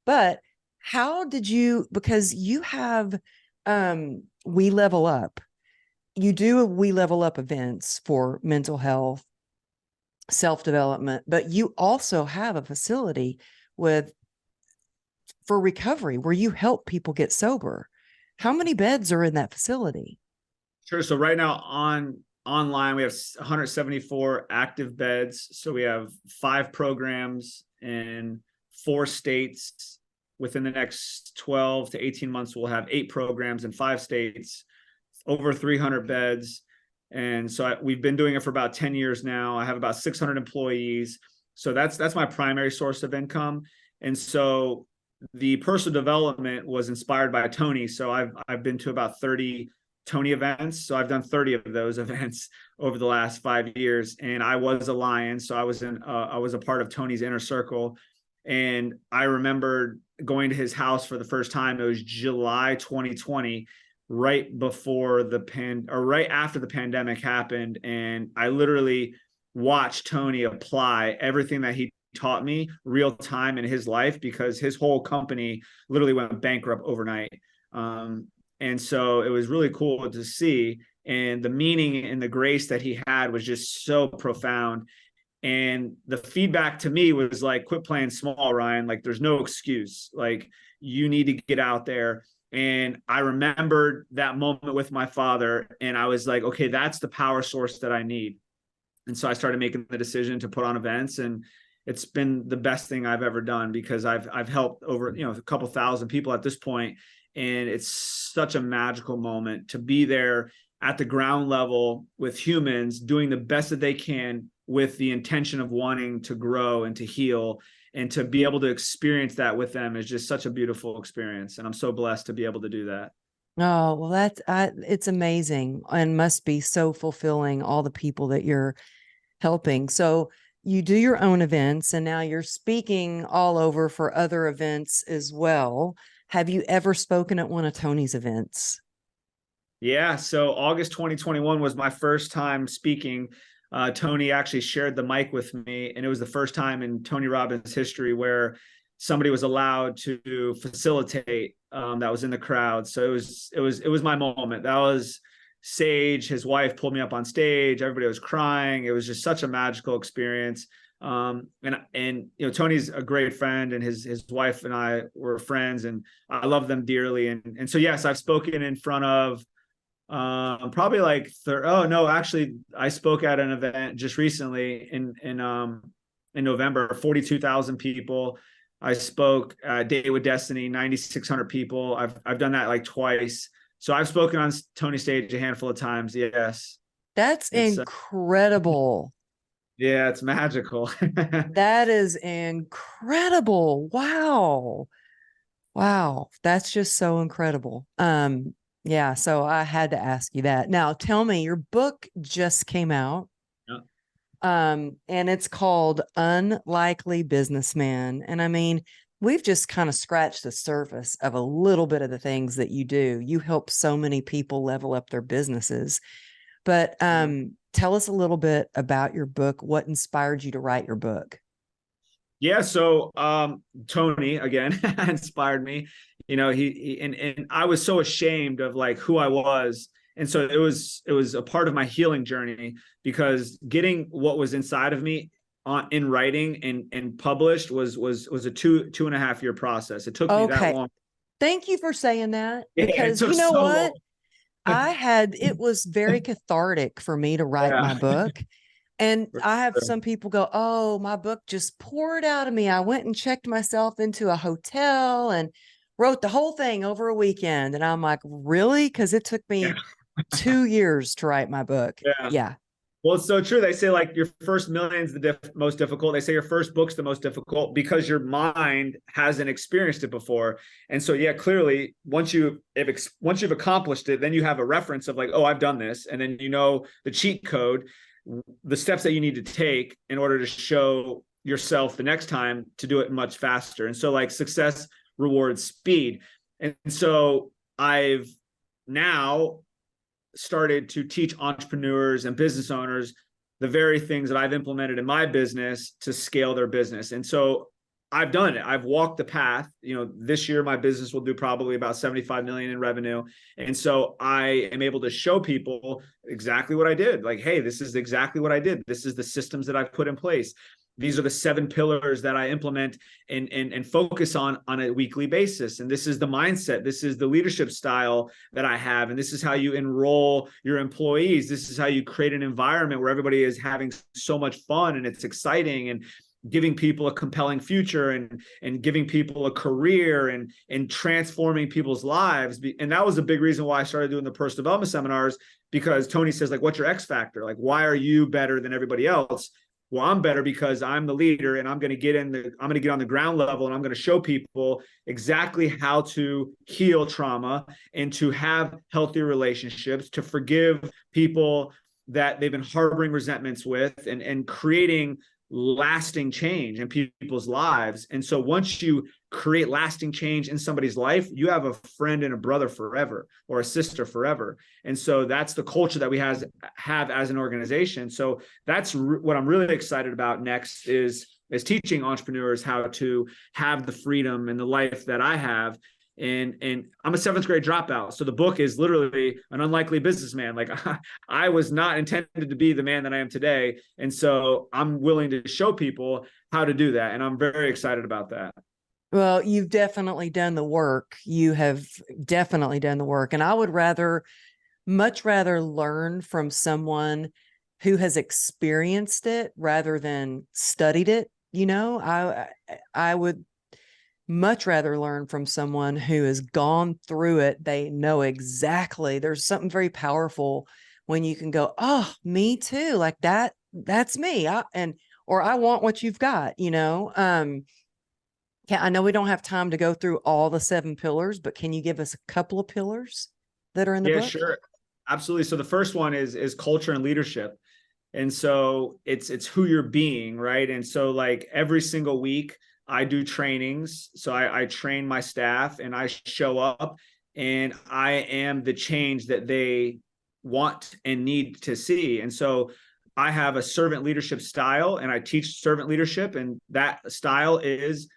Speaker 2: But how did you, because you have We Level Up. You do We Level Up events for mental health, self-development, but you also have a facility for recovery where you help people get sober. How many beds are in that facility?
Speaker 1: Sure. So right now online, we have 174 active beds. So we have 5 programs in 4 states. Within the next 12 to 18 months, we'll have 8 programs in 5 states, over 300 beds. And so we've been doing it for about 10 years now. I have about 600 employees. So that's my primary source of income. And so the personal development was inspired by Tony. So I've been to about 30 Tony events. So I've done 30 of those events over the last 5 years. And I was a lion. So I was a part of Tony's inner circle. And I remember going to his house for the first time. It was July 2020, right after the pandemic happened. And I literally watched Tony apply everything that he taught me real time in his life, because his whole company literally went bankrupt overnight. And so it was really cool to see. And the meaning and the grace that he had was just so profound. And the feedback to me was like, quit playing small, Ryan. Like, there's no excuse. Like, you need to get out there. And I remembered that moment with my father, and I was like, okay, that's the power source that I need. And so I started making the decision to put on events, and it's been the best thing I've ever done, because I've helped over, a couple thousand people at this point. And it's such a magical moment to be there at the ground level with humans doing the best that they can with the intention of wanting to grow and to heal, and to be able to experience that with them is just such a beautiful experience. And I'm so blessed to be able to do that.
Speaker 2: Oh, well, it's amazing and must be so fulfilling, all the people that you're helping. So you do your own events, and now you're speaking all over for other events as well. Have you ever spoken at one of Tony's events?
Speaker 1: Yeah. So August 2021 was my first time speaking. Tony actually shared the mic with me, and it was the first time in Tony Robbins history where somebody was allowed to facilitate, that was in the crowd. So it was my moment. That was Sage, his wife, pulled me up on stage. Everybody was crying. It was just such a magical experience. And Tony's a great friend, and his wife and I were friends, and I love them dearly. And so yes, I've spoken in front of probably like oh no, actually I spoke at an event just recently in November, 42,000 people. I spoke Date with Destiny, 9,600 people. I've done that like twice. So I've spoken on Tony stage a handful of times. Yes.
Speaker 2: That's
Speaker 1: It's
Speaker 2: incredible.
Speaker 1: yeah, it's magical.
Speaker 2: That is incredible. Wow. Wow. That's just so incredible. Yeah, so I had to ask you that. Now tell me, your book just came out.
Speaker 1: Yeah.
Speaker 2: And it's called Unlikely Businessman. And I mean, we've just kind of scratched the surface of a little bit of the things that you do. You help so many people level up their businesses. But tell us a little bit about your book. What inspired you to write your book?
Speaker 1: Yeah, so Tony again inspired me. And I was so ashamed of like who I was. And so it was a part of my healing journey, because getting what was inside of me in writing and published was a 2.5 year process. It took me that
Speaker 2: Okay.
Speaker 1: long.
Speaker 2: Thank you for saying that,
Speaker 1: Yeah, it
Speaker 2: because
Speaker 1: took
Speaker 2: you know
Speaker 1: so
Speaker 2: what?
Speaker 1: long.
Speaker 2: It was very cathartic for me to write
Speaker 1: Yeah.
Speaker 2: my book. And
Speaker 1: For
Speaker 2: I have
Speaker 1: sure.
Speaker 2: some people go, oh, my book just poured out of me. I went and checked myself into a hotel and wrote the whole thing over a weekend. And I'm like, really? Because it took
Speaker 1: Yeah.
Speaker 2: me 2 years to write my book.
Speaker 1: Yeah.
Speaker 2: Yeah.
Speaker 1: Well, it's so true. They say like your first million's the most difficult. They say your first book's the most difficult because your mind hasn't experienced it before. And so, yeah, clearly, once you've accomplished it, then you have a reference of like, oh, I've done this, and then the cheat code, the steps that you need to take in order to show yourself the next time to do it much faster. And so, like, success rewards speed. And so, I've now started to teach entrepreneurs and business owners the very things that I've implemented in my business to scale their business. And so I've done it. I've walked the path. This year my business will do probably about 75 million in revenue. And so I am able to show people exactly what I did. Like, hey, this is exactly what I did. This is the systems that I've put in place. These are the 7 pillars that I implement and focus on a weekly basis. And this is the mindset. This is the leadership style that I have. And this is how you enroll your employees. This is how you create an environment where everybody is having so much fun and it's exciting, and giving people a compelling future, and giving people a career, and transforming people's lives. And that was a big reason why I started doing the personal development seminars, because Tony says, like, what's your X factor? Like, why are you better than everybody else? Well, I'm better because I'm the leader, and I'm going to get on the ground level, and I'm going to show people exactly how to heal trauma and to have healthy relationships, to forgive people that they've been harboring resentments with, and creating lasting change in people's lives. And so once you create lasting change in somebody's life, you have a friend and a brother forever, or a sister forever. And so that's the culture that we have as an organization. So that's what I'm really excited about next is teaching entrepreneurs how to have the freedom and the life that I have. And I'm a 7th grade dropout. So the book is literally an unlikely businessman. Like, I was not intended to be the man that I am today. And so I'm willing to show people how to do that. And I'm very excited about that.
Speaker 2: Well, you've definitely done the work. You have definitely done the work. And I would much rather learn from someone who has experienced it rather than studied it. I would much rather learn from someone who has gone through it. They know exactly. There's something very powerful when you can go, oh, me too. Like that's me. Or I want what you've got. Yeah, I know we don't have time to go through all the 7 pillars, but can you give us a couple of pillars that are in the
Speaker 1: Yeah,
Speaker 2: book?
Speaker 1: sure. Absolutely. So the first one is culture and leadership. And so it's who you're being, right? And so like every single week I do trainings. So I train my staff and I show up and I am the change that they want and need to see. And so I have a servant leadership style and I teach servant leadership, and that style is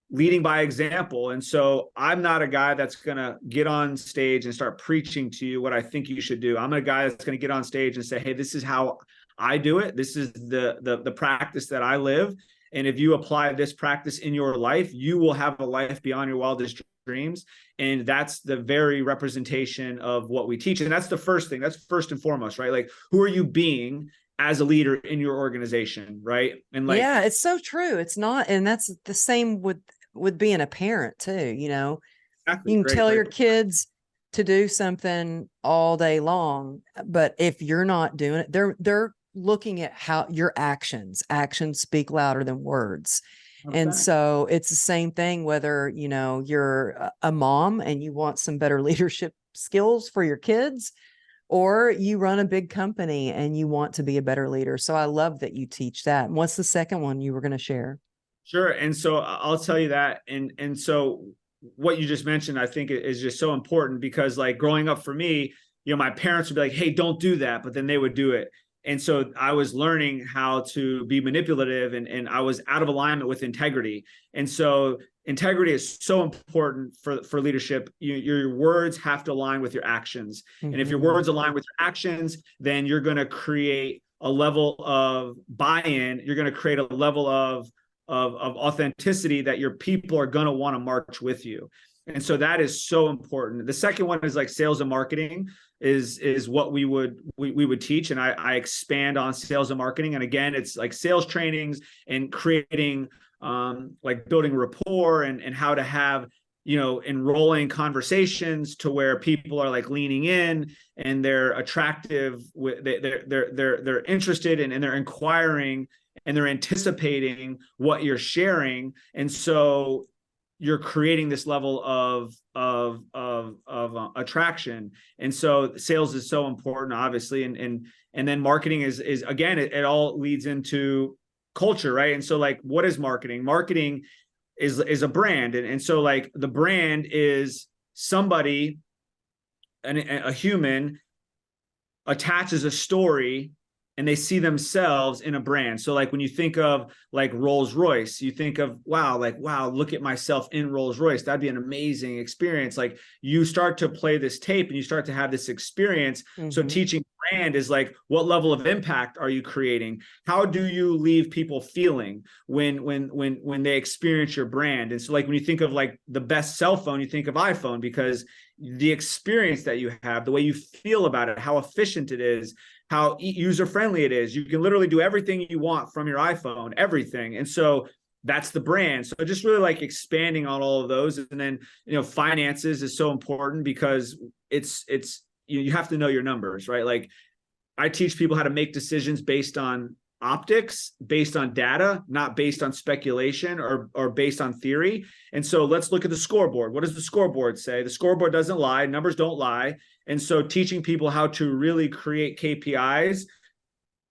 Speaker 1: leading by example. And so I'm not a guy that's going to get on stage and start preaching to you what I think you should do. I'm a guy that's going to get on stage and say, hey, this is how I do it. This is the practice that I live. And if you apply this practice in your life, you will have a life beyond your wildest dreams. And that's the very representation of what we teach. And that's the first thing. That's first and foremost, right? Like, who are you being as a leader in your organization, right? And like,
Speaker 2: Yeah, it's so true. It's not, and that's the same with being a parent too.
Speaker 1: exactly,
Speaker 2: You can
Speaker 1: great,
Speaker 2: tell
Speaker 1: great.
Speaker 2: your kids to do something all day long, but if you're not doing it, they're looking at how your actions speak louder than words. And
Speaker 1: 100%.
Speaker 2: so it's the same thing whether, you're a mom and you want some better leadership skills for your kids, or you run a big company and you want to be a better leader. So I love that you teach that. And what's the second one you were going to share?
Speaker 1: Sure. And so I'll tell you that. And so what you just mentioned, I think is just so important because like growing up for me, my parents would be like, hey, don't do that. But then they would do it. And so I was learning how to be manipulative, and I was out of alignment with integrity. And so integrity is so important for leadership. Your words have to align with your actions. And if your
Speaker 2: Mm-hmm.
Speaker 1: words align with your actions, then you're going to create a level of buy-in. You're going to create a level of authenticity that your people are going to want to march with you. And so that is so important. The second one is like sales and marketing is what we would teach. And I expand on sales and marketing. And again, it's like sales trainings and creating like building rapport and how to have enrolling conversations to where people are like leaning in and they're attractive, they're interested and they're inquiring and they're anticipating what you're sharing. And so you're creating this level of attraction. And so sales is so important, obviously. And then marketing is again, it all leads into culture, right? And so like, what is marketing? Marketing is a brand. And so like the brand is somebody, a human attaches a story and they see themselves in a brand. So like when you think of like Rolls Royce, you think of, wow, look at myself in Rolls Royce. That'd be an amazing experience. Like you start to play this tape and you start to have this experience. So
Speaker 2: Mm-hmm.
Speaker 1: teaching brand is like, what level of impact are you creating? How do you leave people feeling when they experience your brand? And so like when you think of like the best cell phone, you think of iPhone, because the experience that you have, the way you feel about it, how efficient it is, how user friendly it is. You can literally do everything you want from your iPhone, everything. And so that's the brand. So just really like expanding on all of those. And then, finances is so important because it's you have to know your numbers, right? Like I teach people how to make decisions based on optics, based on data, not based on speculation or based on theory. And so let's look at the scoreboard. What does the scoreboard say? The scoreboard doesn't lie, numbers don't lie. And so teaching people how to really create KPIs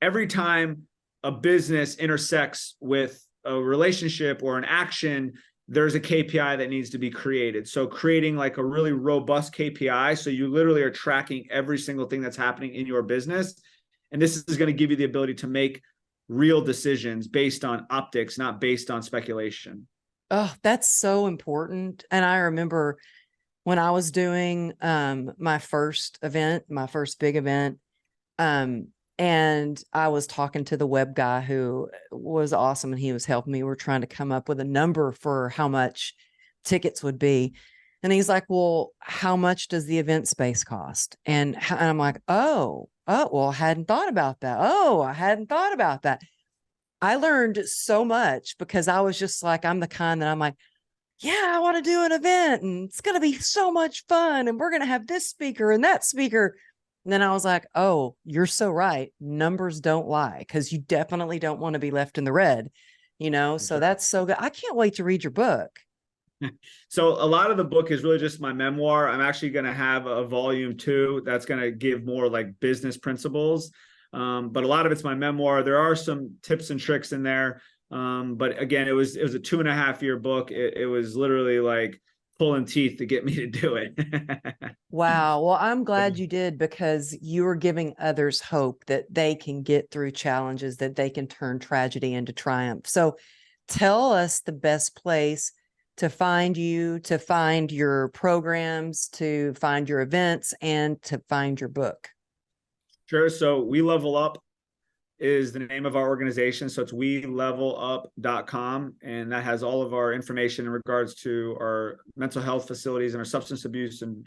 Speaker 1: every time a business intersects with a relationship or an action, there's a KPI that needs to be created. So creating like a really robust KPI. So you literally are tracking every single thing that's happening in your business. And this is going to give you the ability to make real decisions based on optics, not based on speculation.
Speaker 2: Oh, that's so important. And I remember when I was doing my first big event, um, And I was talking to the web guy who was awesome, and he was helping me. We're trying to come up with a number for how much tickets would be. And he's like, well, how much does the event space cost? And I'm like, well, I hadn't thought about that. Oh, I hadn't thought about that. I learned so much because I was just like, I'm the kind that I'm like, yeah, I want to do an event and it's going to be so much fun. And we're going to have this speaker and that speaker. And then I was like, oh, you're so right. Numbers don't lie, because you definitely don't want to be left in the red, So that's so good. I can't wait to read your book.
Speaker 1: So a lot of the book is really just my memoir. I'm actually going to have a volume 2 that's going to give more like business principles. But a lot of it's my memoir. There are some tips and tricks in there. But again, it was a 2.5-year book. It was literally like pulling teeth to get me to do it.
Speaker 2: Wow. Well, I'm glad you did, because you are giving others hope that they can get through challenges, that they can turn tragedy into triumph. So tell us the best place to find you, to find your programs, to find your events, and to find your book.
Speaker 1: Sure. So We Level Up is the name of our organization. So it's welevelup.com. And that has all of our information in regards to our mental health facilities and our substance abuse and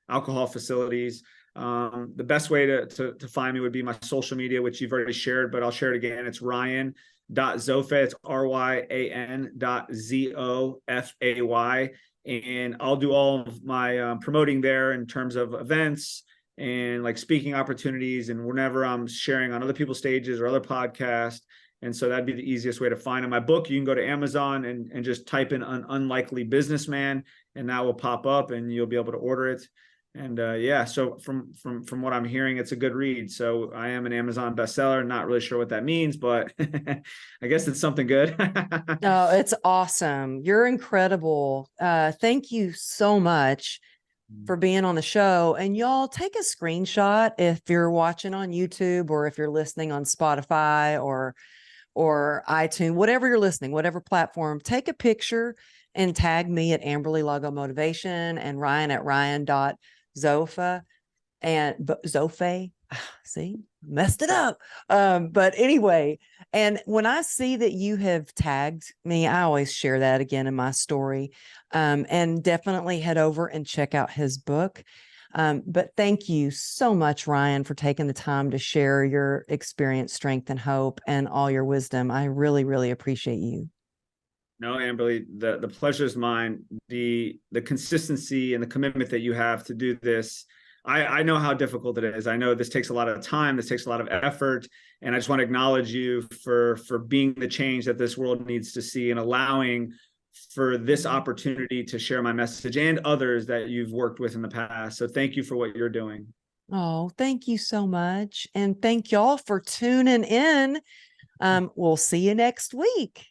Speaker 1: alcohol facilities. The best way to find me would be my social media, which you've already shared, but I'll share it again. It's Ryan.Zofay. It's RYAN.ZOFAY. And I'll do all of my promoting there in terms of events and like speaking opportunities, and whenever I'm sharing on other people's stages or other podcasts. And so that'd be the easiest way to find it. My book, you can go to Amazon and just type in an unlikely businessman, and that will pop up and you'll be able to order it. And yeah, so from what I'm hearing, it's a good read. So I am an Amazon bestseller. Not really sure what that means, but I guess it's something good.
Speaker 2: Oh, it's awesome. You're incredible. Thank you so much for being on the show. And y'all, take a screenshot if you're watching on YouTube, or if you're listening on Spotify or iTunes, whatever you're listening, whatever platform. Take a picture and tag me at Amberly Logo Motivation, and Ryan at Ryan.Zofa and Zofay. See, messed it up. But anyway, and when I see that you have tagged me, I always share that again in my story. And definitely head over and check out his book. But thank you so much, Ryan, for taking the time to share your experience, strength, and hope, and all your wisdom. I really, really appreciate you.
Speaker 1: No, Amberly, the pleasure is mine. The consistency and the commitment that you have to do this, I know how difficult it is. I know this takes a lot of time, this takes a lot of effort, and I just want to acknowledge you for being the change that this world needs to see, and allowing for this opportunity to share my message and others that you've worked with in the past. So thank you for what you're doing.
Speaker 2: Oh, thank you so much. And thank y'all for tuning in. We'll see you next week.